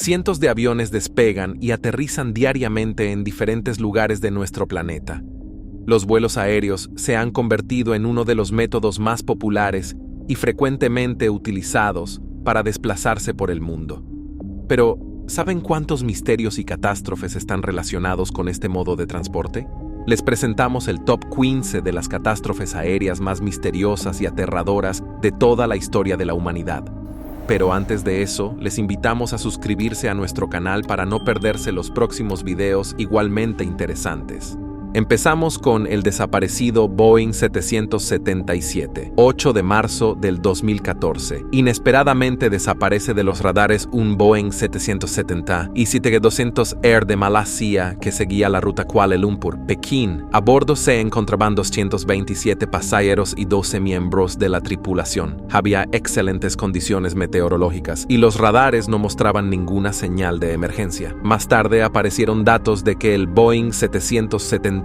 Cientos de aviones despegan y aterrizan diariamente en diferentes lugares de nuestro planeta. Los vuelos aéreos se han convertido en uno de los métodos más populares y frecuentemente utilizados para desplazarse por el mundo. Pero, ¿saben cuántos misterios y catástrofes están relacionados con este modo de transporte? Les presentamos el top 15 de las catástrofes aéreas más misteriosas y aterradoras de toda la historia de la humanidad. Pero antes de eso, les invitamos a suscribirse a nuestro canal para no perderse los próximos videos igualmente interesantes. Empezamos con el desaparecido Boeing 777, 8 de marzo del 2014. Inesperadamente desaparece de los radares un Boeing 770 y 7200 Air de Malasia que seguía la ruta Kuala Lumpur-Pekín. A bordo se encontraban 227 pasajeros y 12 miembros de la tripulación. Había excelentes condiciones meteorológicas y los radares no mostraban ninguna señal de emergencia. Más tarde aparecieron datos de que el Boeing 777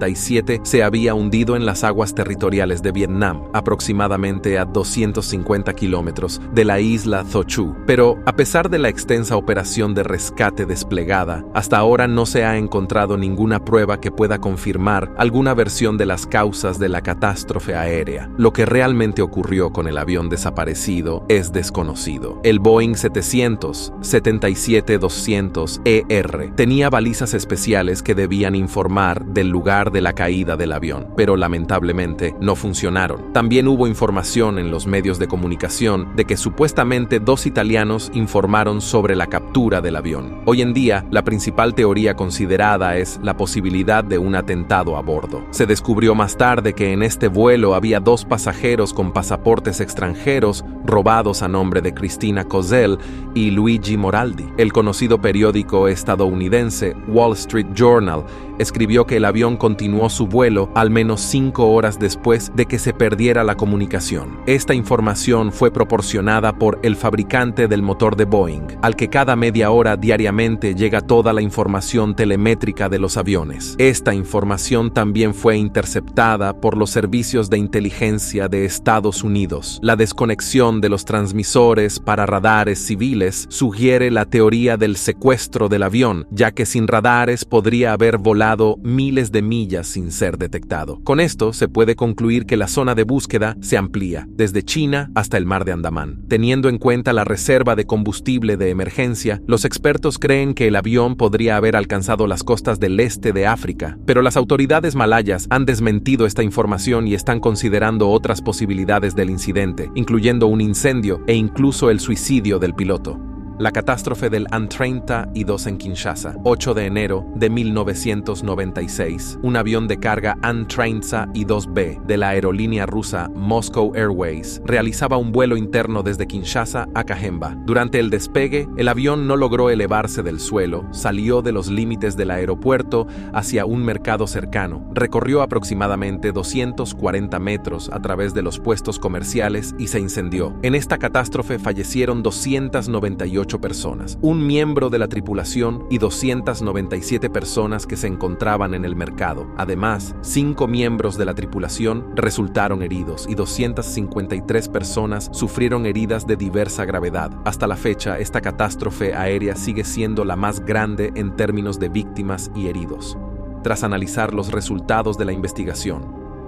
se había hundido en las aguas territoriales de Vietnam, aproximadamente a 250 kilómetros de la isla Tho Chu. Pero, a pesar de la extensa operación de rescate desplegada, hasta ahora no se ha encontrado ninguna prueba que pueda confirmar alguna versión de las causas de la catástrofe aérea. Lo que realmente ocurrió con el avión desaparecido es desconocido. El Boeing 777-200ER tenía balizas especiales que debían informar del lugar de la caída del avión, pero lamentablemente no funcionaron. También hubo información en los medios de comunicación de que supuestamente 2 italianos informaron sobre la captura del avión. Hoy en día, la principal teoría considerada es la posibilidad de un atentado a bordo. Se descubrió más tarde que en este vuelo había 2 pasajeros con pasaportes extranjeros robados a nombre de Cristina Kozel y Luigi Moraldi. El conocido periódico estadounidense Wall Street Journal escribió que el avión continuó su vuelo al menos 5 horas después de que se perdiera la comunicación. Esta información fue proporcionada por el fabricante del motor de Boeing, al que cada media hora diariamente llega toda la información telemétrica de los aviones. Esta información también fue interceptada por los servicios de inteligencia de Estados Unidos. La desconexión de los transmisores para radares civiles sugiere la teoría del secuestro del avión, ya que sin radares podría haber volado miles de millas sin ser detectado. Con esto se puede concluir que la zona de búsqueda se amplía desde China hasta el mar de Andamán. Teniendo en cuenta la reserva de combustible de emergencia, los expertos creen que el avión podría haber alcanzado las costas del este de África, pero las autoridades malayas han desmentido esta información y están considerando otras posibilidades del incidente, incluyendo un incendio e incluso el suicidio del piloto. La catástrofe del An-32 en Kinshasa, 8 de enero de 1996. Un avión de carga An-32B de la aerolínea rusa Moscow Airways realizaba un vuelo interno desde Kinshasa a Kajemba. Durante el despegue, el avión no logró elevarse del suelo, salió de los límites del aeropuerto hacia un mercado cercano, recorrió aproximadamente 240 metros a través de los puestos comerciales y se incendió. En esta catástrofe fallecieron 298 personas, un miembro de la tripulación y 297 personas que se encontraban en el mercado. Además, 5 miembros de la tripulación resultaron heridos y 253 personas sufrieron heridas de diversa gravedad. Hasta la fecha, esta catástrofe aérea sigue siendo la más grande en términos de víctimas y heridos. Tras analizar los resultados de la investigación,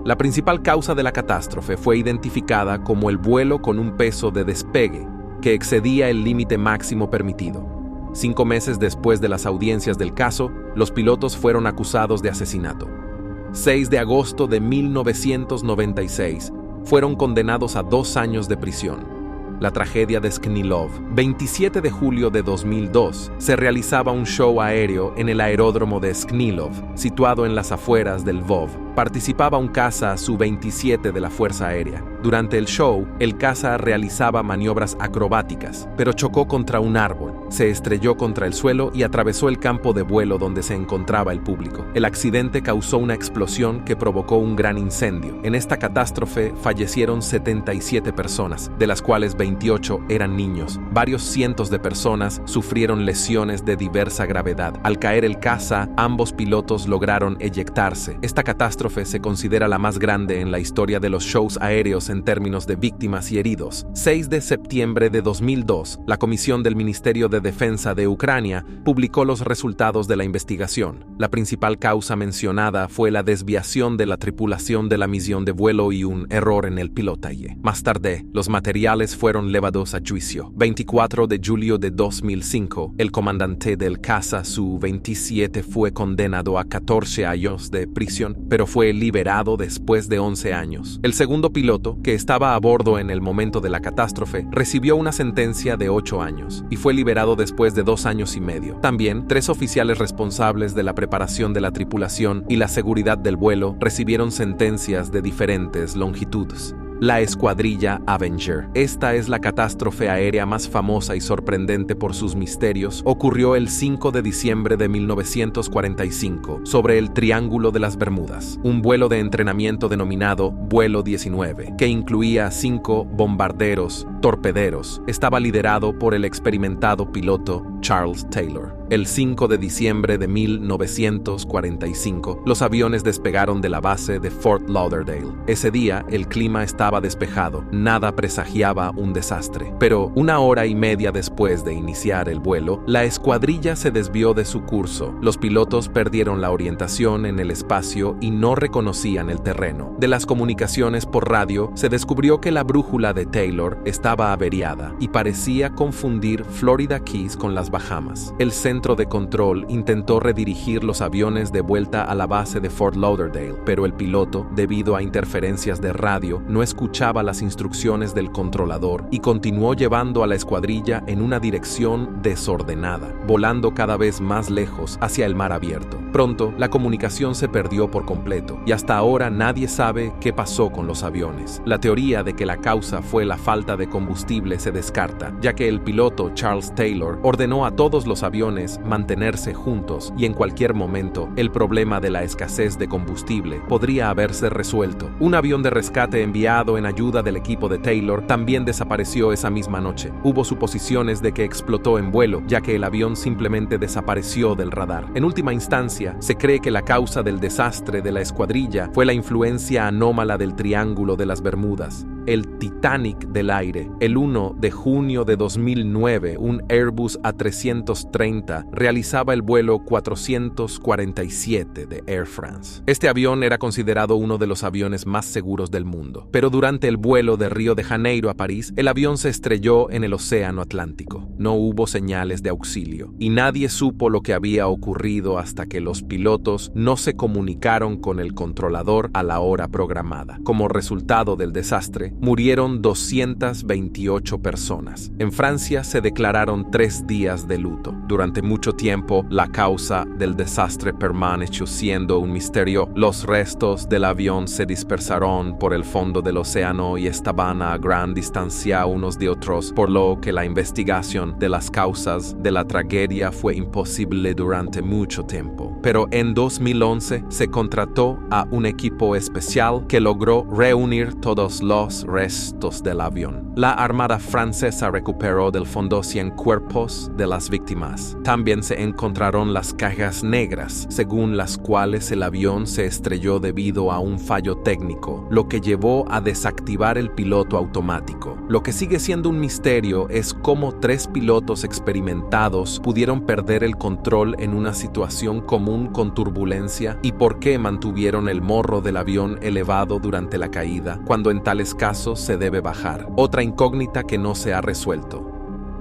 la principal causa de la catástrofe fue identificada como el vuelo con un peso de despegue que excedía el límite máximo permitido. 5 meses después de las audiencias del caso, los pilotos fueron acusados de asesinato. 6 de agosto de 1996, fueron condenados a 2 años de prisión. La tragedia de Sknilov. 27 de julio de 2002, se realizaba un show aéreo en el aeródromo de Sknilov, situado en las afueras del Lvov. Participaba un caza Su-27 de la Fuerza Aérea. Durante el show, el caza realizaba maniobras acrobáticas, pero chocó contra un árbol, se estrelló contra el suelo y atravesó el campo de vuelo donde se encontraba el público. El accidente causó una explosión que provocó un gran incendio. En esta catástrofe fallecieron 77 personas, de las cuales 28 eran niños. Varios cientos de personas sufrieron lesiones de diversa gravedad. Al caer el caza, ambos pilotos lograron eyectarse. Esta catástrofe catástrofe se considera la más grande en la historia de los shows aéreos en términos de víctimas y heridos. 6 de septiembre de 2002, la Comisión del Ministerio de Defensa de Ucrania publicó los resultados de la investigación. La principal causa mencionada fue la desviación de la tripulación de la misión de vuelo y un error en el pilotaje. Más tarde, los materiales fueron llevados a juicio. 24 de julio de 2005, el comandante del caza Su-27 fue condenado a 14 años de prisión, pero fue liberado después de 11 años. El segundo piloto, que estaba a bordo en el momento de la catástrofe, recibió una sentencia de 8 años y fue liberado después de 2 años y medio. También, 3 oficiales responsables de la preparación de la tripulación y la seguridad del vuelo recibieron sentencias de diferentes longitudes. La escuadrilla Avenger. Esta es la catástrofe aérea más famosa y sorprendente por sus misterios. Ocurrió el 5 de diciembre de 1945 sobre el Triángulo de las Bermudas. Un vuelo de entrenamiento denominado Vuelo 19, que incluía 5 bombarderos torpederos, estaba liderado por el experimentado piloto Charles Taylor. El 5 de diciembre de 1945, los aviones despegaron de la base de Fort Lauderdale. Ese día, el clima estaba despejado, nada presagiaba un desastre. Pero 1 hora y media después de iniciar el vuelo, la escuadrilla se desvió de su curso. Los pilotos perdieron la orientación en el espacio y no reconocían el terreno. De las comunicaciones por radio, se descubrió que la brújula de Taylor estaba averiada y parecía confundir Florida Keys con las Bahamas. El centro de control intentó redirigir los aviones de vuelta a la base de Fort Lauderdale, pero el piloto, debido a interferencias de radio, no escuchaba las instrucciones del controlador y continuó llevando a la escuadrilla en una dirección desordenada, volando cada vez más lejos hacia el mar abierto. Pronto, la comunicación se perdió por completo y hasta ahora nadie sabe qué pasó con los aviones. La teoría de que la causa fue la falta de combustible se descarta, ya que el piloto Charles Taylor ordenó a todos los aviones mantenerse juntos y en cualquier momento el problema de la escasez de combustible podría haberse resuelto. Un avión de rescate enviado en ayuda del equipo de Taylor también desapareció esa misma noche. Hubo suposiciones de que explotó en vuelo, ya que el avión simplemente desapareció del radar. En última instancia, se cree que la causa del desastre de la escuadrilla fue la influencia anómala del Triángulo de las Bermudas. El Titanic del aire. El 1 de junio de 2009, un Airbus A330 realizaba el vuelo 447 de Air France. Este avión era considerado uno de los aviones más seguros del mundo, pero durante el vuelo de Río de Janeiro a París, el avión se estrelló en el Océano Atlántico. No hubo señales de auxilio, y nadie supo lo que había ocurrido hasta que los pilotos no se comunicaron con el controlador a la hora programada. Como resultado del desastre, murieron 228 personas. En Francia se declararon 3 días de luto. Durante mucho tiempo, la causa del desastre permaneció siendo un misterio. Los restos del avión se dispersaron por el fondo del océano y estaban a gran distancia unos de otros, por lo que la investigación de las causas de la tragedia fue imposible durante mucho tiempo. Pero en 2011 se contrató a un equipo especial que logró reunir todos los restos del avión. La Armada francesa recuperó del fondo 100 cuerpos de las víctimas. También se encontraron las cajas negras, según las cuales el avión se estrelló debido a un fallo técnico, lo que llevó a desactivar el piloto automático. Lo que sigue siendo un misterio es cómo 3 pilotos experimentados pudieron perder el control en una situación común con turbulencia y por qué mantuvieron el morro del avión elevado durante la caída, cuando en tales casos se debe bajar. Otra incógnita que no se ha resuelto.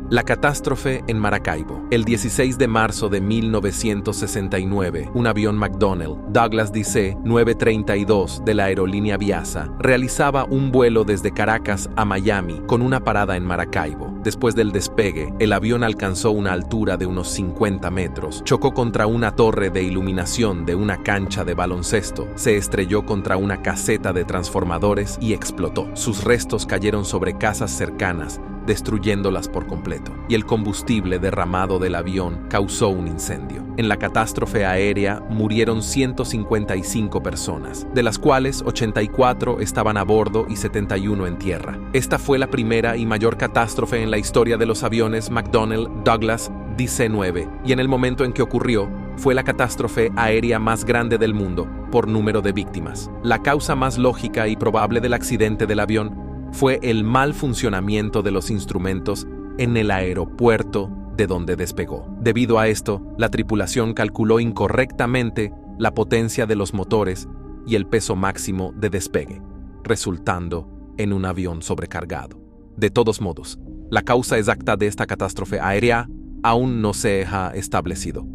La catástrofe en Maracaibo. El 16 de marzo de 1969, un avión McDonnell Douglas DC-932 de la aerolínea Viasa realizaba un vuelo desde Caracas a Miami con una parada en Maracaibo. Después del despegue, el avión alcanzó una altura de unos 50 metros, chocó contra una torre de iluminación de una cancha de baloncesto, se estrelló contra una caseta de transformadores y explotó. Sus restos cayeron sobre casas cercanas, destruyéndolas por completo, y el combustible derramado del avión causó un incendio. En la catástrofe aérea murieron 155 personas, de las cuales 84 estaban a bordo y 71 en tierra. Esta fue la primera y mayor catástrofe en la historia de los aviones McDonnell Douglas DC-9, y en el momento en que ocurrió, fue la catástrofe aérea más grande del mundo por número de víctimas. La causa más lógica y probable del accidente del avión fue el mal funcionamiento de los instrumentos en el aeropuerto de donde despegó. Debido a esto, la tripulación calculó incorrectamente la potencia de los motores y el peso máximo de despegue, resultando en un avión sobrecargado. De todos modos, la causa exacta de esta catástrofe aérea aún no se ha establecido.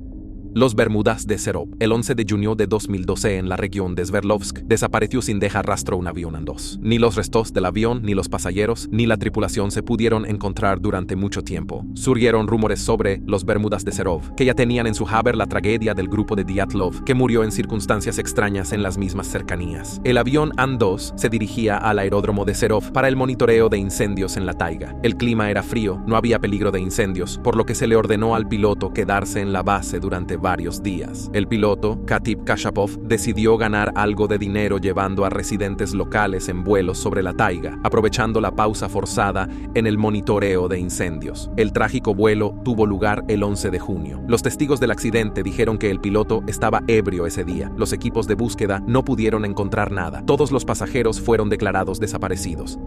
Los Bermudas de Serov. El 11 de junio de 2012 en la región de Sverdlovsk desapareció sin dejar rastro un avión An-2. Ni los restos del avión, ni los pasajeros, ni la tripulación se pudieron encontrar durante mucho tiempo. Surgieron rumores sobre los Bermudas de Serov, que ya tenían en su haber la tragedia del grupo de Dyatlov, que murió en circunstancias extrañas en las mismas cercanías. El avión An-2 se dirigía al aeródromo de Serov para el monitoreo de incendios en la taiga. El clima era frío, no había peligro de incendios, por lo que se le ordenó al piloto quedarse en la base durante varios días. El piloto, Katib Kashapov, decidió ganar algo de dinero llevando a residentes locales en vuelos sobre la taiga, aprovechando la pausa forzada en el monitoreo de incendios. El trágico vuelo tuvo lugar el 11 de junio. Los testigos del accidente dijeron que el piloto estaba ebrio ese día. Los equipos de búsqueda no pudieron encontrar nada. Todos los pasajeros fueron declarados desaparecidos.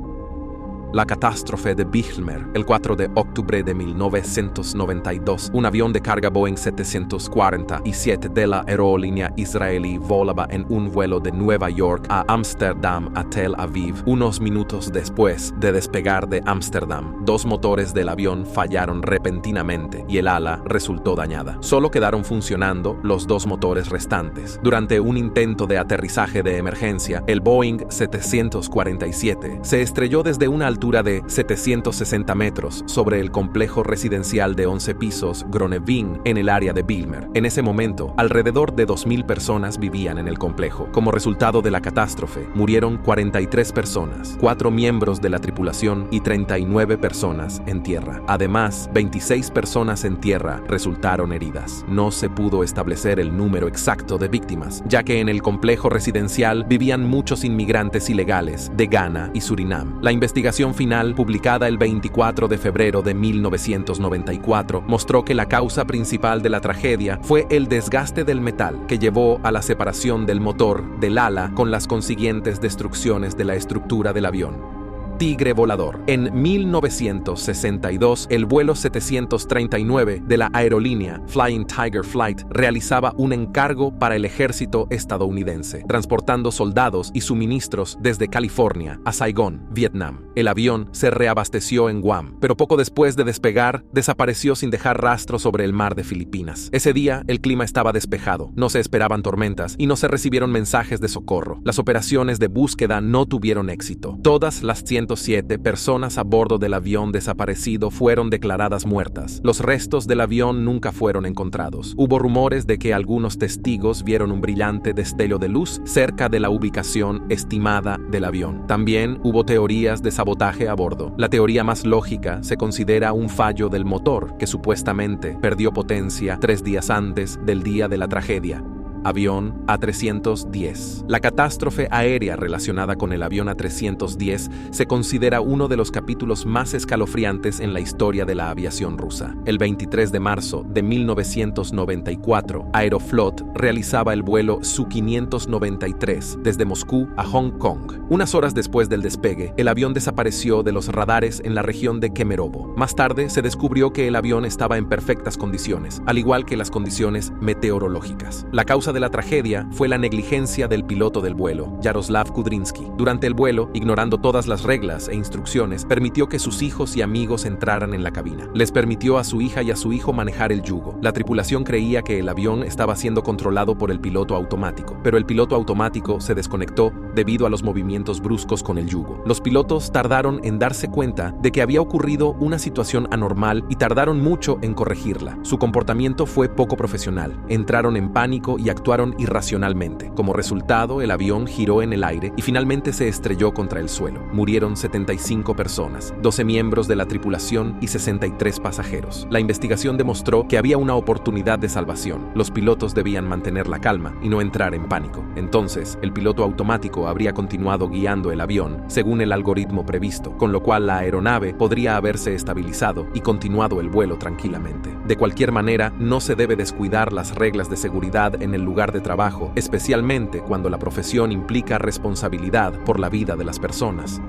La catástrofe de Bijlmer. El 4 de octubre de 1992, un avión de carga Boeing 747 de la aerolínea israelí volaba en un vuelo de Nueva York a Ámsterdam a Tel Aviv. Unos minutos después de despegar de Ámsterdam, dos motores del avión fallaron repentinamente y el ala resultó dañada. Solo quedaron funcionando los dos motores restantes. Durante un intento de aterrizaje de emergencia, el Boeing 747 se estrelló desde una altura de 760 metros sobre el complejo residencial de 11 pisos Gröneving en el área de Bijlmer. En ese momento, alrededor de 2.000 personas vivían en el complejo. Como resultado de la catástrofe, murieron 43 personas, 4 miembros de la tripulación y 39 personas en tierra. Además, 26 personas en tierra resultaron heridas. No se pudo establecer el número exacto de víctimas, ya que en el complejo residencial vivían muchos inmigrantes ilegales de Ghana y Surinam. La investigación final, publicada el 24 de febrero de 1994, mostró que la causa principal de la tragedia fue el desgaste del metal, que llevó a la separación del motor del ala con las consiguientes destrucciones de la estructura del avión. Tigre volador. En 1962, el vuelo 739 de la aerolínea Flying Tiger Flight realizaba un encargo para el ejército estadounidense, transportando soldados y suministros desde California a Saigón, Vietnam. El avión se reabasteció en Guam, pero poco después de despegar, desapareció sin dejar rastro sobre el mar de Filipinas. Ese día, el clima estaba despejado, no se esperaban tormentas y no se recibieron mensajes de socorro. Las operaciones de búsqueda no tuvieron éxito. Todas las 107 personas a bordo del avión desaparecido fueron declaradas muertas. Los restos del avión nunca fueron encontrados. Hubo rumores de que algunos testigos vieron un brillante destello de luz cerca de la ubicación estimada del avión. También hubo teorías de sabotaje a bordo. La teoría más lógica se considera un fallo del motor, que supuestamente perdió potencia 3 días antes del día de la tragedia. Avión A310. La catástrofe aérea relacionada con el avión A310 se considera uno de los capítulos más escalofriantes en la historia de la aviación rusa. El 23 de marzo de 1994, Aeroflot realizaba el vuelo Su-593 desde Moscú a Hong Kong. Unas horas después del despegue, el avión desapareció de los radares en la región de Kemerovo. Más tarde se descubrió que el avión estaba en perfectas condiciones, al igual que las condiciones meteorológicas. La causa de la tragedia fue la negligencia del piloto del vuelo, Yaroslav Kudrinsky. Durante el vuelo, ignorando todas las reglas e instrucciones, permitió que sus hijos y amigos entraran en la cabina. Les permitió a su hija y a su hijo manejar el yugo. La tripulación creía que el avión estaba siendo controlado por el piloto automático, pero el piloto automático se desconectó debido a los movimientos bruscos con el yugo. Los pilotos tardaron en darse cuenta de que había ocurrido una situación anormal y tardaron mucho en corregirla. Su comportamiento fue poco profesional. Entraron en pánico y actuaron irracionalmente. Como resultado, el avión giró en el aire y finalmente se estrelló contra el suelo. Murieron 75 personas, 12 miembros de la tripulación y 63 pasajeros. La investigación demostró que había una oportunidad de salvación. Los pilotos debían mantener la calma y no entrar en pánico. Entonces, el piloto automático piloto habría continuado guiando el avión según el algoritmo previsto, con lo cual la aeronave podría haberse estabilizado y continuado el vuelo tranquilamente. De cualquier manera, no se debe descuidar las reglas de seguridad en el lugar de trabajo, especialmente cuando la profesión implica responsabilidad por la vida de las personas.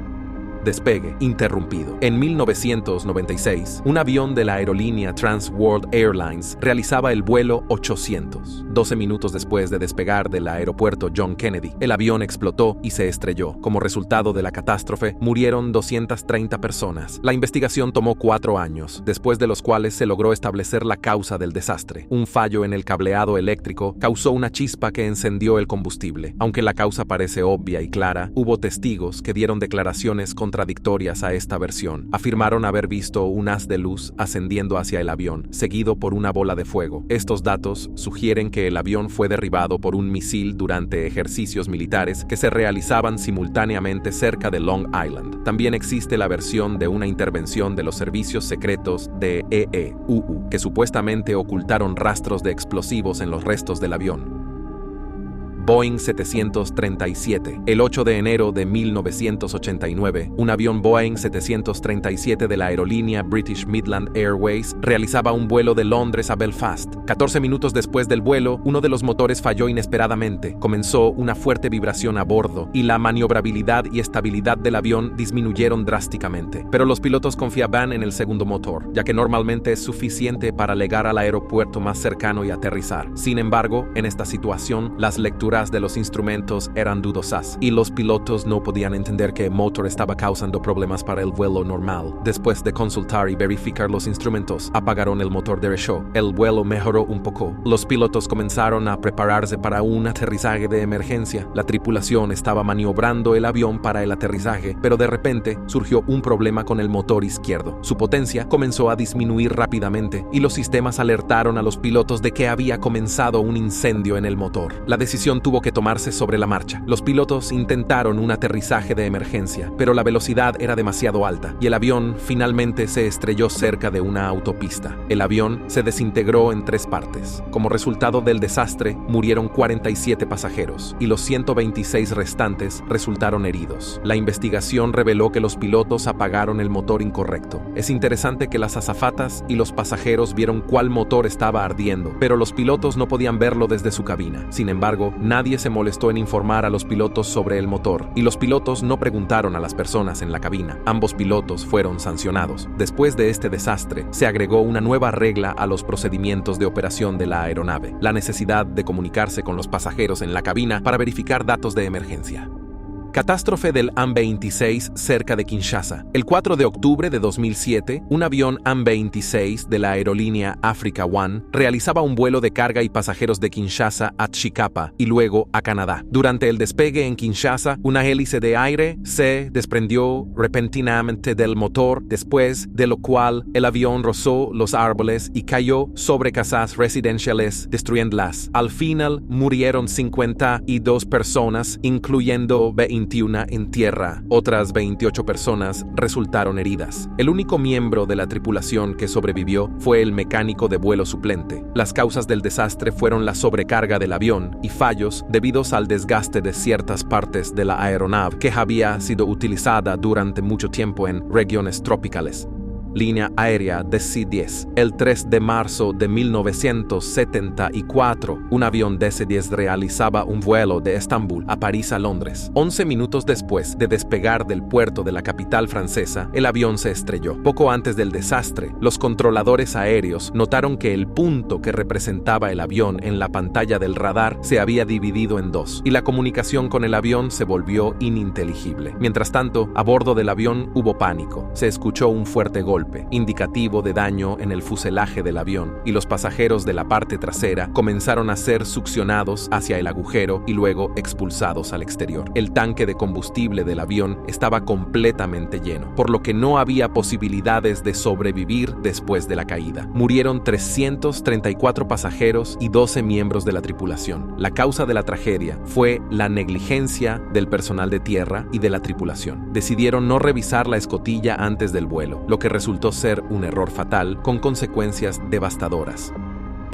Despegue interrumpido. En 1996, un avión de la aerolínea Trans World Airlines realizaba el vuelo 800. 12 minutos después de despegar del aeropuerto John Kennedy, el avión explotó y se estrelló. Como resultado de la catástrofe, murieron 230 personas. La investigación tomó 4 años, después de los cuales se logró establecer la causa del desastre. Un fallo en el cableado eléctrico causó una chispa que encendió el combustible. Aunque la causa parece obvia y clara, hubo testigos que dieron declaraciones contradictorias a esta versión. Afirmaron haber visto un haz de luz ascendiendo hacia el avión, seguido por una bola de fuego. Estos datos sugieren que el avión fue derribado por un misil durante ejercicios militares que se realizaban simultáneamente cerca de Long Island. También existe la versión de una intervención de los servicios secretos de EEUU, que supuestamente ocultaron rastros de explosivos en los restos del avión. Boeing 737. El 8 de enero de 1989, un avión Boeing 737 de la aerolínea British Midland Airways realizaba un vuelo de Londres a Belfast. 14 minutos después del vuelo, uno de los motores falló inesperadamente. Comenzó una fuerte vibración a bordo y la maniobrabilidad y estabilidad del avión disminuyeron drásticamente. Pero los pilotos confiaban en el segundo motor, ya que normalmente es suficiente para llegar al aeropuerto más cercano y aterrizar. Sin embargo, en esta situación, las lecturas de los instrumentos eran dudosas y los pilotos no podían entender que el motor estaba causando problemas para el vuelo normal. Después de consultar y verificar los instrumentos, apagaron el motor de show. El vuelo mejoró un poco. Los pilotos comenzaron a prepararse para un aterrizaje de emergencia. La tripulación estaba maniobrando el avión para el aterrizaje, pero de repente surgió un problema con el motor izquierdo. Su potencia comenzó a disminuir rápidamente y los sistemas alertaron a los pilotos de que había comenzado un incendio en el motor. La decisión tuvo que tomarse sobre la marcha. Los pilotos intentaron un aterrizaje de emergencia, pero la velocidad era demasiado alta y el avión finalmente se estrelló cerca de una autopista. El avión se desintegró en 3 partes. Como resultado del desastre, murieron 47 pasajeros y los 126 restantes resultaron heridos. La investigación reveló que los pilotos apagaron el motor incorrecto. Es interesante que las azafatas y los pasajeros vieron cuál motor estaba ardiendo, pero los pilotos no podían verlo desde su cabina. Sin embargo, nadie se molestó en informar a los pilotos sobre el motor, y los pilotos no preguntaron a las personas en la cabina. Ambos pilotos fueron sancionados. Después de este desastre, se agregó una nueva regla a los procedimientos de operación de la aeronave: la necesidad de comunicarse con los pasajeros en la cabina para verificar datos de emergencia. Catástrofe del AN-26 cerca de Kinshasa. El 4 de octubre de 2007, un avión AN-26 de la aerolínea Africa One realizaba un vuelo de carga y pasajeros de Kinshasa a Chikapa y luego a Canadá. Durante el despegue en Kinshasa, una hélice de aire se desprendió repentinamente del motor, después de lo cual el avión rozó los árboles y cayó sobre casas residenciales, destruyéndolas. Al final, murieron 52 personas, incluyendo 21 en tierra. Otras 28 personas resultaron heridas. El único miembro de la tripulación que sobrevivió fue el mecánico de vuelo suplente. Las causas del desastre fueron la sobrecarga del avión y fallos debidos al desgaste de ciertas partes de la aeronave que había sido utilizada durante mucho tiempo en regiones tropicales. Línea aérea DC-10. El 3 de marzo de 1974, un avión DC-10 realizaba un vuelo de Estambul a París a Londres. 11 minutos después de despegar del puerto de la capital francesa, el avión se estrelló. Poco antes del desastre, los controladores aéreos notaron que el punto que representaba el avión en la pantalla del radar se había dividido en 2, y la comunicación con el avión se volvió ininteligible. Mientras tanto, a bordo del avión hubo pánico. Se escuchó un fuerte golpe, indicativo de daño en el fuselaje del avión, y los pasajeros de la parte trasera comenzaron a ser succionados hacia el agujero y luego expulsados al exterior. El tanque de combustible del avión estaba completamente lleno, por lo que no había posibilidades de sobrevivir después de la caída. Murieron 334 pasajeros y 12 miembros de la tripulación. La causa de la tragedia fue la negligencia del personal de tierra y de la tripulación. Decidieron no revisar la escotilla antes del vuelo, lo que resultó ser un error fatal con consecuencias devastadoras.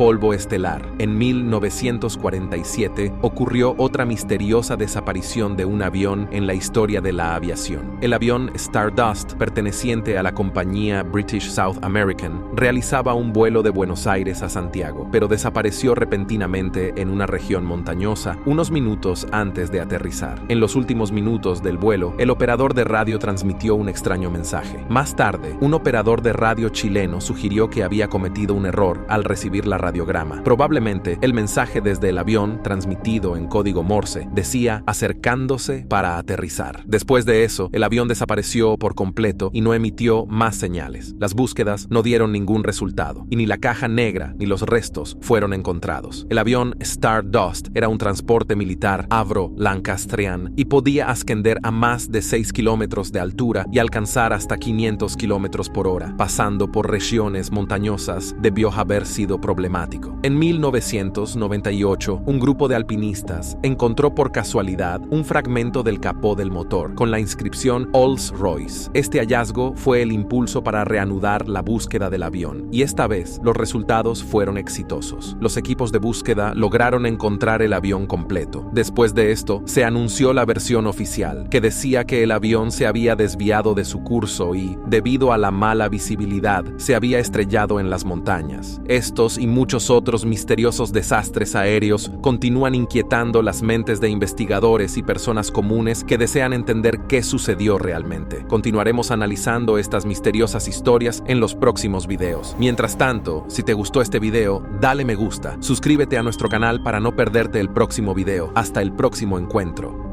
polvo estelar. En 1947 ocurrió otra misteriosa desaparición de un avión en la historia de la aviación. El avión Stardust, perteneciente a la compañía British South American, realizaba un vuelo de Buenos Aires a Santiago, pero desapareció repentinamente en una región montañosa unos minutos antes de aterrizar. En los últimos minutos del vuelo, el operador de radio transmitió un extraño mensaje. Más tarde, un operador de radio chileno sugirió que había cometido un error al recibir la radiograma. Probablemente, el mensaje desde el avión, transmitido en código Morse, decía acercándose para aterrizar. Después de eso, el avión desapareció por completo y no emitió más señales. Las búsquedas no dieron ningún resultado, y ni la caja negra ni los restos fueron encontrados. El avión Stardust era un transporte militar Avro-Lancastrian y podía ascender a más de 6 kilómetros de altura y alcanzar hasta 500 kilómetros por hora, pasando por regiones montañosas. Debió haber sido problemático. En 1998, un grupo de alpinistas encontró por casualidad un fragmento del capó del motor con la inscripción Rolls-Royce. Este hallazgo fue el impulso para reanudar la búsqueda del avión, y esta vez los resultados fueron exitosos. Los equipos de búsqueda lograron encontrar el avión completo. Después de esto, se anunció la versión oficial, que decía que el avión se había desviado de su curso y, debido a la mala visibilidad, se había estrellado en las montañas. Estos y muchos otros misteriosos desastres aéreos continúan inquietando las mentes de investigadores y personas comunes que desean entender qué sucedió realmente. Continuaremos analizando estas misteriosas historias en los próximos videos. Mientras tanto, si te gustó este video, dale me gusta, suscríbete a nuestro canal para no perderte el próximo video. Hasta el próximo encuentro.